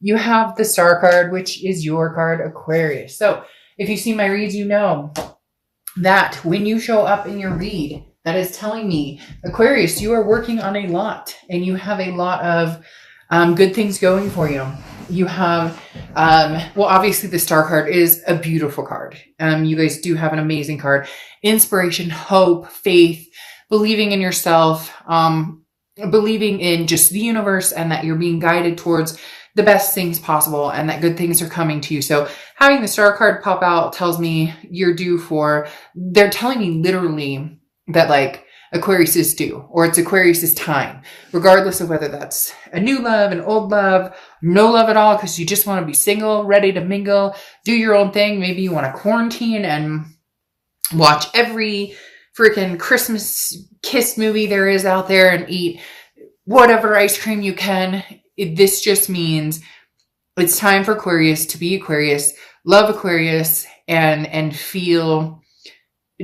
you have the Star card, which is your card, Aquarius. So if you see my reads, you know that when you show up in your read, that is telling me, Aquarius, you are working on a lot and you have a lot of good things going for you. You have, well, obviously the Star card is a beautiful card. You guys do have an amazing card. Inspiration, hope, faith, believing in yourself, believing in just the universe and that you're being guided towards the best things possible and that good things are coming to you. So having the Star card pop out tells me you're due for, they're telling me literally that like Aquarius is due, or it's Aquarius's time, regardless of whether that's a new love, an old love, no love at all, because you just want to be single, ready to mingle, do your own thing. Maybe you want to quarantine and watch every freaking Christmas kiss movie there is out there and eat whatever ice cream you can. This just means it's time for Aquarius to be Aquarius, love Aquarius, and feel,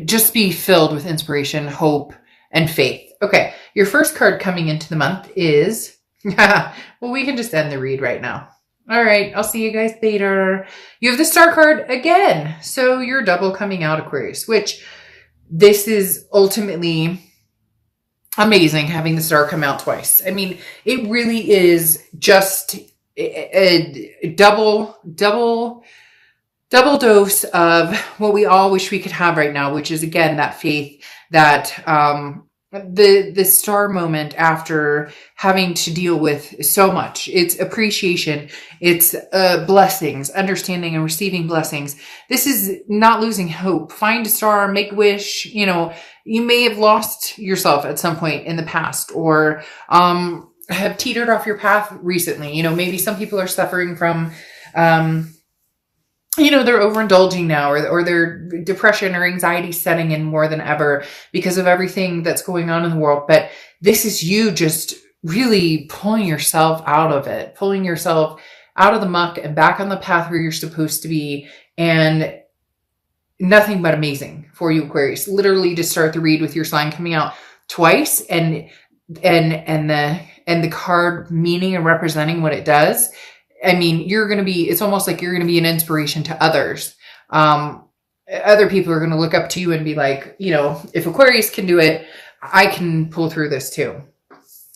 just be filled with inspiration, hope, and faith. Okay, your first card coming into the month is, well, we can just end the read right now. All right, I'll see you guys later. You have the Star card again. So you're double coming out, Aquarius, which this is ultimately amazing having the Star come out twice. I mean, it really is just a double dose of what we all wish we could have right now, which is again that faith, that the Star moment after having to deal with so much. It's appreciation, it's blessings, understanding and receiving blessings. This is not losing hope. Find a star, make a wish. You know, you may have lost yourself at some point in the past, or have teetered off your path recently. You know, maybe some people are suffering from you know, they're overindulging now, or their depression or anxiety setting in more than ever because of everything that's going on in the world. But this is you just really pulling yourself out of it, pulling yourself out of the muck and back on the path where you're supposed to be. And nothing but amazing for you, Aquarius. Literally to start the read with your sign coming out twice and the card meaning and representing what it does. I mean, you're going to be, it's almost like you're going to be an inspiration to others. Other people are going to look up to you and be like, you know, if Aquarius can do it, I can pull through this too.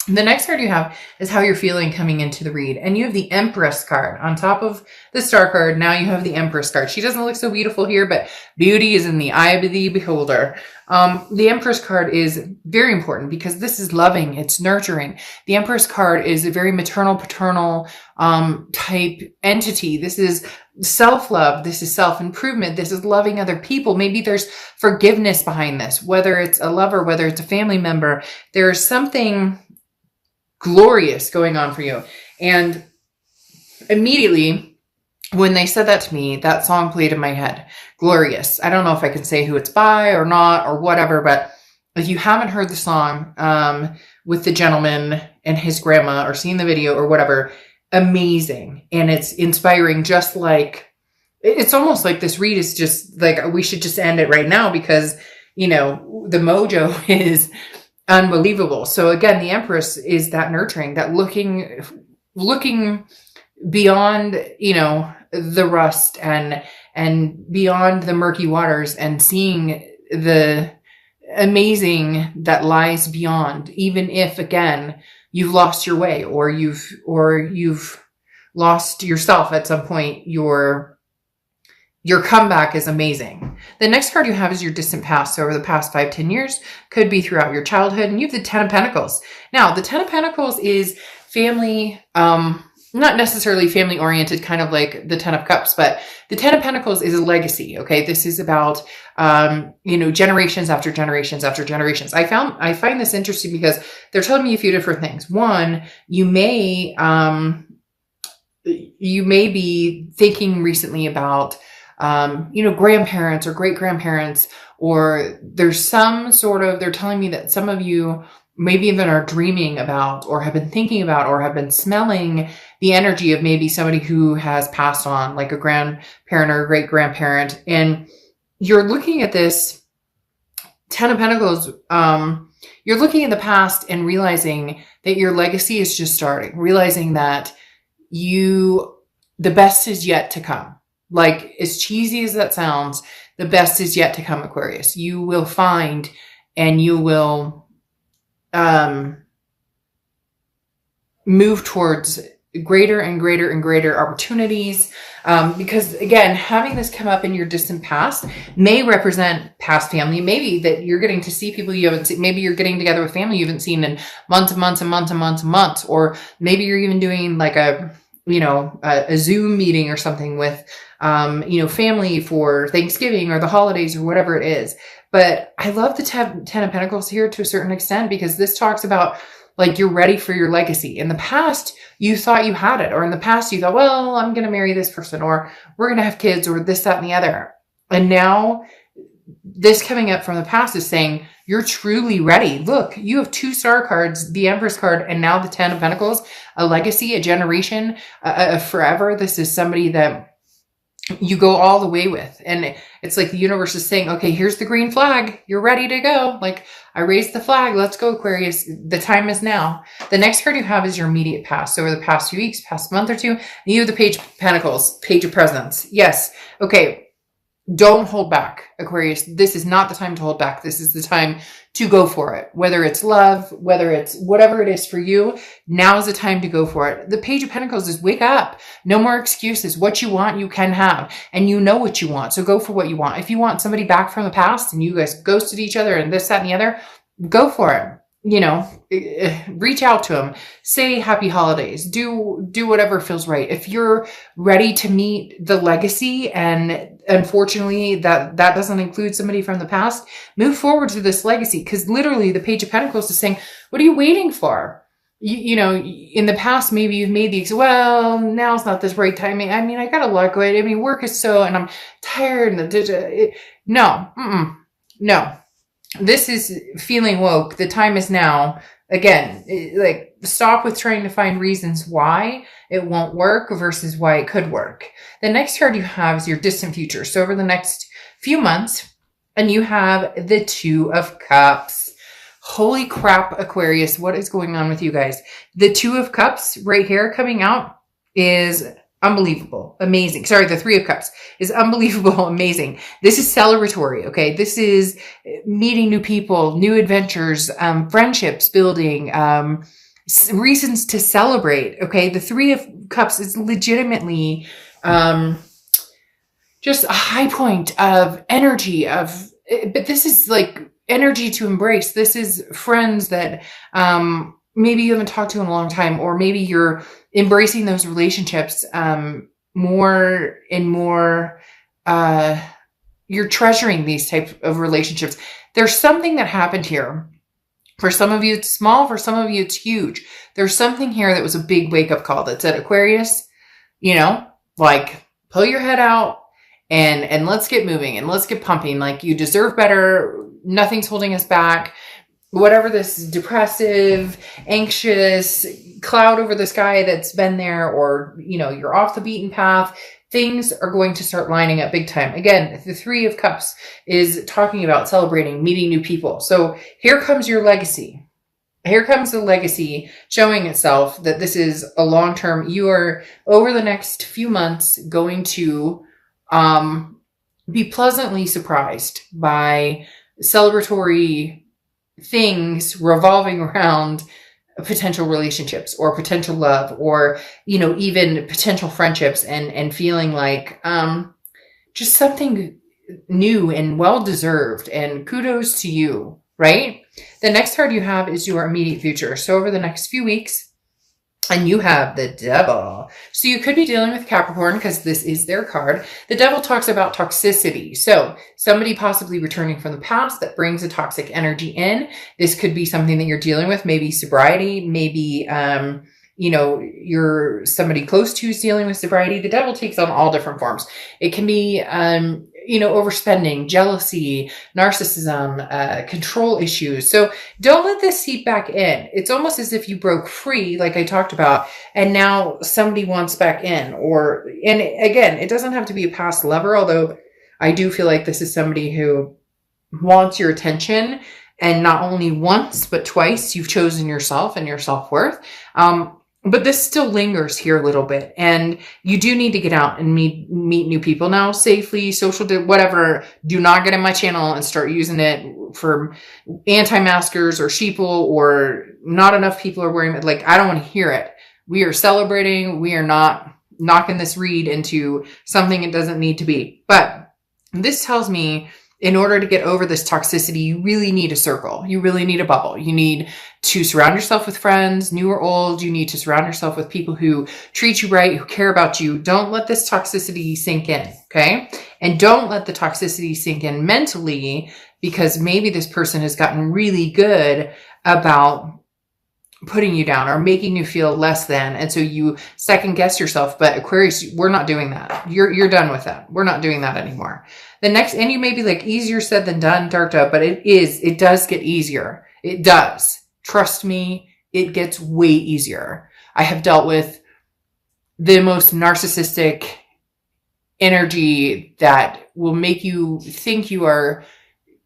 The next card you have is how you're feeling coming into the read. And you have the Empress card on top of the Star card. Now you have the Empress card. She doesn't look so beautiful here, but beauty is in the eye of the beholder. The Empress card is very important because this is loving. It's nurturing. The Empress card is a very maternal, paternal type entity. This is self-love. This is self-improvement. This is loving other people. Maybe there's forgiveness behind this, whether it's a lover, whether it's a family member. There's something glorious going on for you. And immediately when they said that to me, that song played in my head, Glorious. I don't know if I can say who it's by or not or whatever, but if you haven't heard the song with the gentleman and his grandma, or seen the video or whatever, amazing. And it's inspiring, just like, it's almost like this read is just like, we should just end it right now because, you know, the mojo is unbelievable. So again, the Empress is that nurturing, that looking beyond, you know, the rust and beyond the murky waters and seeing the amazing that lies beyond, even if again, you've lost your way or you've lost yourself at some point. Your comeback is amazing. The next card you have is your distant past. So over the past 5-10 years, could be throughout your childhood. And you have the Ten of Pentacles. Now, the Ten of Pentacles is family, not necessarily family oriented, kind of like the Ten of Cups, but the Ten of Pentacles is a legacy. Okay. This is about, you know, generations after generations after generations. I find this interesting because they're telling me a few different things. One, you may be thinking recently about, you know, grandparents or great grandparents, or there's some sort of, they're telling me that some of you maybe even are dreaming about or have been thinking about or have been smelling the energy of maybe somebody who has passed on, like a grandparent or a great grandparent. And you're looking at this Ten of Pentacles, you're looking at the past and realizing that your legacy is just starting, realizing that the best is yet to come. Like, as cheesy as that sounds, the best is yet to come, Aquarius. You will find and you will move towards greater and greater and greater opportunities. Because again, having this come up in your distant past may represent past family. Maybe that you're getting to see people you haven't seen. Maybe you're getting together with family you haven't seen in months and months and months and months and months. Or maybe you're even doing like a Zoom meeting or something with, family for Thanksgiving or the holidays or whatever it is. But I love the Ten of Pentacles here to a certain extent, because this talks about like you're ready for your legacy. In the past, you thought you had it, or in the past you thought, well, I'm going to marry this person, or we're going to have kids, or this, that, and the other. And now this coming up from the past is saying you're truly ready. Look, you have 2 star cards, the Empress card, and now the 10 of Pentacles, a legacy, a generation, a forever. This is somebody that you go all the way with. And it's like the universe is saying, okay, here's the green flag. You're ready to go. Like, I raised the flag. Let's go, Aquarius. The time is now. The next card you have is your immediate past. So over the past few weeks, past month or two, you have the Page of Pentacles, Page of Presents. Yes. Okay. Don't hold back, Aquarius. This is not the time to hold back. This is the time to go for it. Whether it's love, whether it's whatever it is for you, now is the time to go for it. The Page of Pentacles is wake up. No more excuses. What you want, you can have. And you know what you want. So go for what you want. If you want somebody back from the past and you guys ghosted each other and this, that, and the other, go for it. Reach out to them, say happy holidays, do whatever feels right. If you're ready to meet the legacy, and unfortunately that doesn't include somebody from the past, move forward to this legacy. Because literally the Page of Pentacles is saying, what are you waiting for? In the past, maybe you've made well, now's not this right timing. I mean, I got a lot going. I mean, work is and I'm tired. No. This is feeling woke. The time is now. Again, stop with trying to find reasons why it won't work versus why it could work. The next card you have is your distant future. So over the next few months, and you have the 2 of Cups. Holy crap, Aquarius. What is going on with you guys? The 2 of Cups right here coming out is unbelievable. Amazing. Sorry, the 3 of Cups is unbelievable. Amazing. This is celebratory. Okay. This is meeting new people, new adventures, friendships building, reasons to celebrate. Okay. The 3 of Cups is legitimately, just a high point of energy but this is like energy to embrace. This is friends that, maybe you haven't talked to in a long time, or maybe you're embracing those relationships more and more. You're treasuring these types of relationships. There's something that happened here. For some of you, it's small. For some of you, it's huge. There's something here that was a big wake-up call that said, Aquarius, pull your head out and let's get moving and let's get pumping. Like, you deserve better. Nothing's holding us back. Whatever this depressive, anxious cloud over the sky that's been there, or, you're off the beaten path, things are going to start lining up big time. Again, the 3 of Cups is talking about celebrating, meeting new people. So here comes your legacy. Here comes the legacy showing itself that this is a long-term. You are, over the next few months, going to be pleasantly surprised by celebratory things revolving around potential relationships or potential love, or, even potential friendships, and feeling like, just something new and well-deserved, and kudos to you, right? The next card you have is your immediate future. So over the next few weeks, and you have the Devil. So you could be dealing with Capricorn, because this is their card. The Devil talks about toxicity. So somebody possibly returning from the past that brings a toxic energy in. This could be something that you're dealing with, maybe sobriety, maybe, you're somebody close to is dealing with sobriety. The Devil takes on all different forms. It can be, overspending, jealousy, narcissism, control issues. So don't let this seep back in. It's almost as if you broke free, like I talked about, and now somebody wants back in. And again, it doesn't have to be a past lover, although I do feel like this is somebody who wants your attention, and not only once, but twice. You've chosen yourself and your self-worth. But this still lingers here a little bit. And you do need to get out and meet new people now safely, whatever. Do not get in my channel and start using it for anti-maskers or sheeple, or not enough people are wearing it. Like, I don't want to hear it. We are celebrating. We are not knocking this read into something it doesn't need to be. But this tells me, in order to get over this toxicity, you really need a circle. You really need a bubble. You need to surround yourself with friends, new or old. You need to surround yourself with people who treat you right, who care about you. Don't let this toxicity sink in, okay? And don't let the toxicity sink in mentally, because maybe this person has gotten really good about putting you down or making you feel less than. And so you second guess yourself. But Aquarius, we're not doing that. You're done with that. We're not doing that anymore. The next, and you may be like, easier said than done, Dark Dove, but it does get easier. It does. Trust me, it gets way easier. I have dealt with the most narcissistic energy that will make you think you are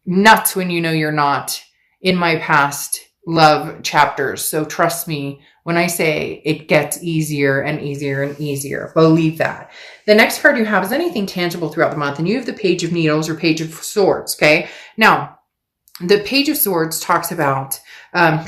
nuts when you know you're not in my past love chapters. So trust me when I say it gets easier and easier and easier. Believe that. The next card you have is anything tangible throughout the month, and you have the Page of Needles or Page of Swords. Okay. Now, the Page of Swords talks about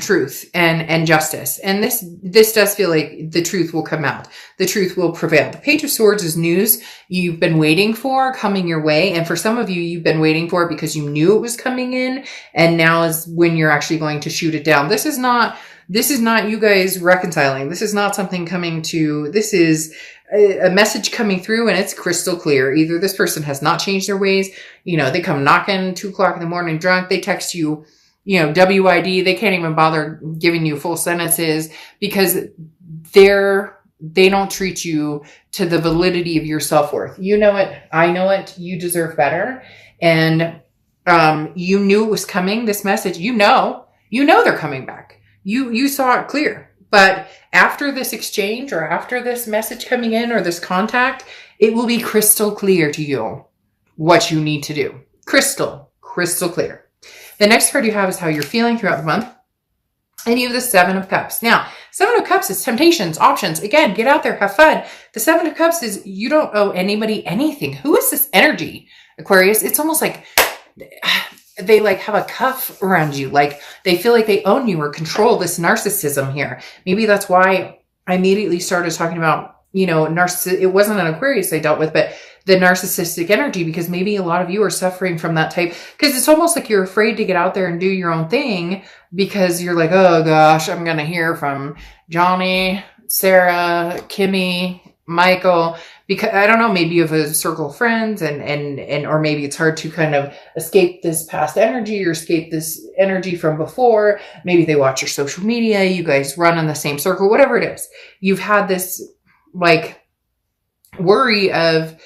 truth and justice. And this does feel like the truth will come out. The truth will prevail. The Page of Swords is news you've been waiting for coming your way. And for some of you, you've been waiting for it because you knew it was coming in. And now is when you're actually going to shoot it down. This is not you guys reconciling. This is not something coming to, this is a message coming through, and it's crystal clear. Either this person has not changed their ways. They come knocking 2 o'clock in the morning drunk. They text you, WID. They can't even bother giving you full sentences because they don't treat you to the validity of your self-worth. You know it. I know it. You deserve better. And you knew it was coming, this message. You know they're coming back. You saw it clear. But after this exchange or after this message coming in or this contact, it will be crystal clear to you what you need to do. Crystal clear. The next card you have is how you're feeling throughout the month. And you have the Seven of Cups. Now, Seven of Cups is temptations, options. Again, get out there, have fun. The Seven of Cups is you don't owe anybody anything. Who is this energy, Aquarius? It's almost like they have a cuff around you. Like they feel like they own you or control this narcissism here. Maybe that's why I immediately started talking about, it wasn't an Aquarius I dealt with, but the narcissistic energy, because maybe a lot of you are suffering from that type, because it's almost like you're afraid to get out there and do your own thing because you're like, oh gosh, I'm going to hear from Johnny, Sarah, Kimmy, Michael, because I don't know, maybe you have a circle of friends and or maybe it's hard to kind of escape this past energy or escape this energy from before. Maybe they watch your social media, you guys run in the same circle, whatever it is. You've had this worry of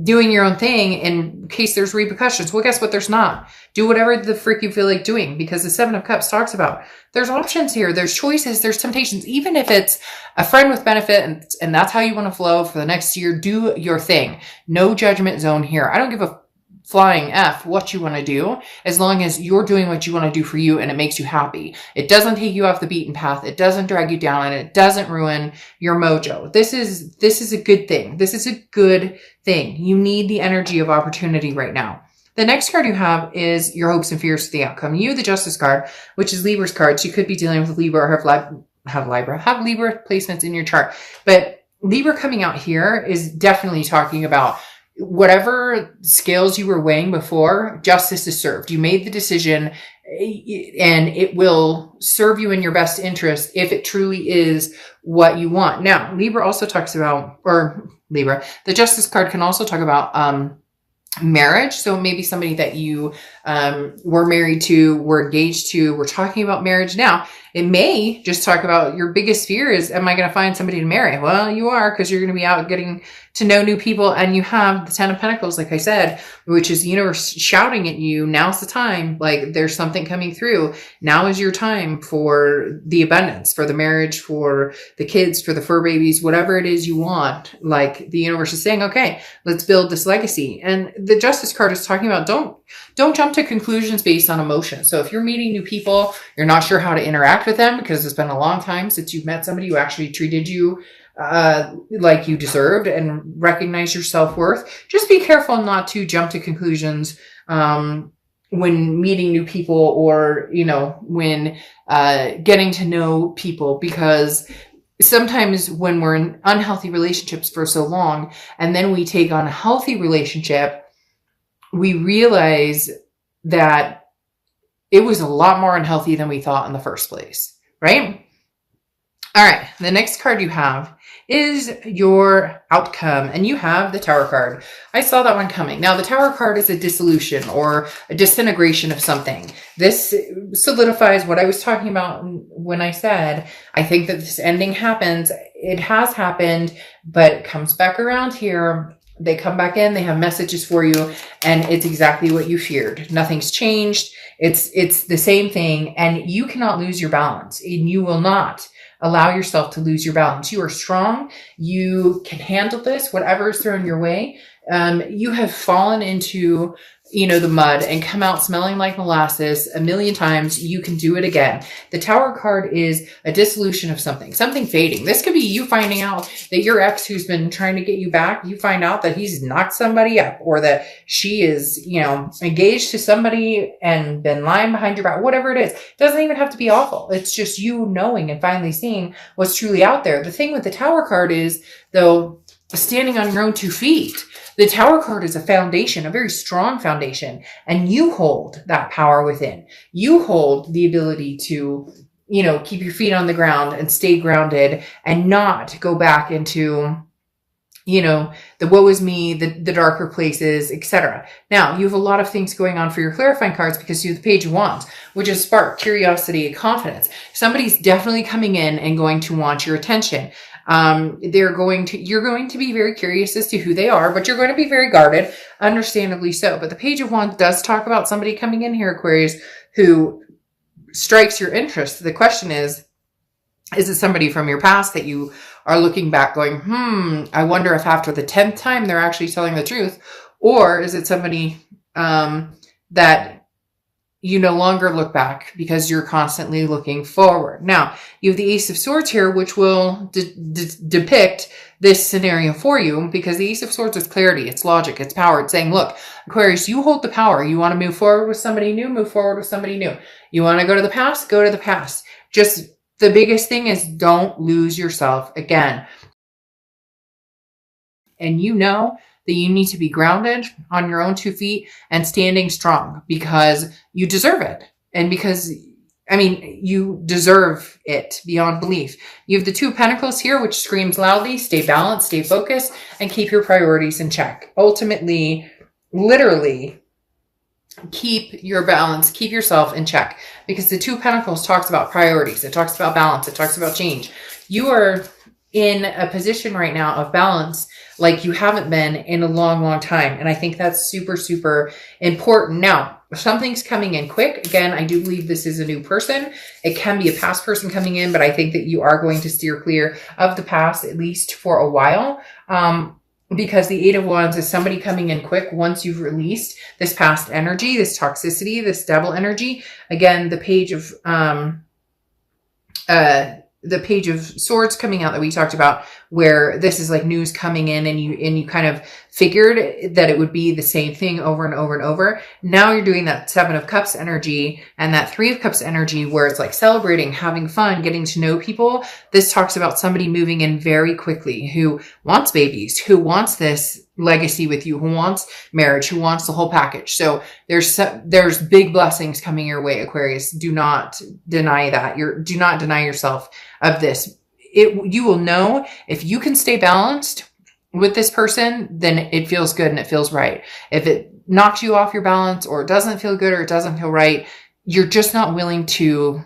doing your own thing in case there's repercussions. Well, guess what? There's not. Do whatever the frick you feel like doing, because the Seven of Cups talks about there's options here. There's choices. There's temptations. Even if it's a friend with benefit and that's how you want to flow for the next year, do your thing. No judgment zone here. I don't give a flying F what you want to do, as long as you're doing what you want to do for you and it makes you happy. It doesn't take you off the beaten path. It doesn't drag you down, and it doesn't ruin your mojo. This is a good thing. This is a good thing. You need the energy of opportunity right now. The next card you have is your hopes and fears for the outcome. You have the Justice card, which is Libra's card. So you could be dealing with Libra or have Libra placements in your chart. But Libra coming out here is definitely talking about whatever scales you were weighing before, justice is served. You made the decision and it will serve you in your best interest if it truly is what you want. Now, Libra also talks about, the Justice card can also talk about marriage. So maybe somebody that you were married to, were engaged to, we're talking about marriage now. It may just talk about your biggest fear is, am I going to find somebody to marry? Well, you are, because you're going to be out getting to know new people. And you have the Ten of Pentacles, like I said, which is the universe shouting at you. Now's the time. Like there's something coming through. Now is your time for the abundance, for the marriage, for the kids, for the fur babies, whatever it is you want. Like the universe is saying, okay, let's build this legacy. And the Justice card is talking about don't jump to conclusions based on emotion. So if you're meeting new people, you're not sure how to interact with them because it's been a long time since you've met somebody who actually treated you like you deserved and recognize your self-worth. Just be careful not to jump to conclusions when meeting new people, or, you know, when getting to know people, because sometimes when we're in unhealthy relationships for so long and then we take on a healthy relationship, we realize that it was a lot more unhealthy than we thought in the first place, right? All right, the next card you have is your outcome, and you have the Tower card. I saw that one coming. Now, the Tower card is a dissolution or a disintegration of something. This solidifies what I was talking about when I said, I think that this ending happens. It has happened, but it comes back around here. They come back in, they have messages for you, and it's exactly what you feared. Nothing's changed. It's the same thing, and you cannot lose your balance, and you will not allow yourself to lose your balance. You are strong. You can handle this, whatever is thrown your way. You have fallen into, you know, the mud and come out smelling like molasses a million times. You can do it again. The Tower card is a dissolution of something fading. This could be you finding out that your ex who's been trying to get you back, you find out that he's knocked somebody up, or that she is, you know, engaged to somebody and been lying behind your back, whatever it is. It doesn't even have to be awful. It's just you knowing and finally seeing what's truly out there. The thing with the Tower card is, though, standing on your own 2 feet. The Tower card is a foundation, a very strong foundation, and you hold that power within. You hold the ability to, you know, keep your feet on the ground and stay grounded and not go back into, you know, the woe is me, the darker places, etc. Now, you have a lot of things going on for your clarifying cards because you have the Page of Wands, which is spark, curiosity, and confidence. Somebody's definitely coming in and going to want your attention. You're going to be very curious as to who they are, but you're going to be very guarded, understandably so. But the Page of Wands does talk about somebody coming in here, Aquarius, who strikes your interest. The question is it somebody from your past that you are looking back going, I wonder if after the 10th time they're actually telling the truth? Or is it somebody that you no longer look back because you're constantly looking forward? Now, you have the Ace of Swords here, which will depict this scenario for you, because the Ace of Swords is clarity, it's logic, it's power. It's saying, look, Aquarius, you hold the power. You want to move forward with somebody new, move forward with somebody new. You want to go to the past, go to the past. Just the biggest thing is don't lose yourself again. And you know that you need to be grounded on your own 2 feet and standing strong because you deserve it. And because, I mean, you deserve it beyond belief. You have the Two of Pentacles here, which screams loudly, stay balanced, stay focused, and keep your priorities in check. Ultimately, literally, keep your balance, keep yourself in check, because the Two of Pentacles talks about priorities. It talks about balance. It talks about change. You are in a position right now of balance like you haven't been in a long, long time. And I think that's super, super important. Now, if something's coming in quick, again, I do believe this is a new person. It can be a past person coming in, but I think that you are going to steer clear of the past, at least for a while. Because the Eight of Wands is somebody coming in quick once you've released this past energy, this toxicity, this devil energy. Again, the Page of Swords coming out that we talked about, where this is like news coming in and you kind of figured that it would be the same thing over and over and over. Now you're doing that Seven of Cups energy and that Three of Cups energy, where it's like celebrating, having fun, getting to know people. This talks about somebody moving in very quickly, who wants babies, who wants this legacy with you, who wants marriage, who wants the whole package. So there's big blessings coming your way, Aquarius. Do not deny that. Do not deny yourself of this. You will know if you can stay balanced with this person, then it feels good and it feels right. If it knocks you off your balance, or it doesn't feel good, or it doesn't feel right, you're just not willing to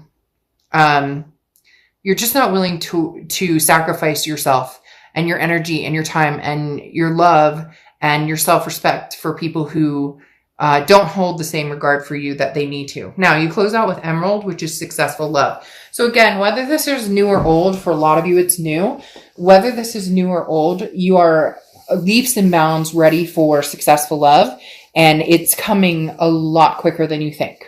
sacrifice yourself and your energy and your time and your love and your self-respect for people who don't hold the same regard for you that they need to. Now, you close out with Emerald, which is successful love. So again, whether this is new or old, for a lot of you it's new. Whether this is new or old, you are leaps and bounds ready for successful love, and it's coming a lot quicker than you think.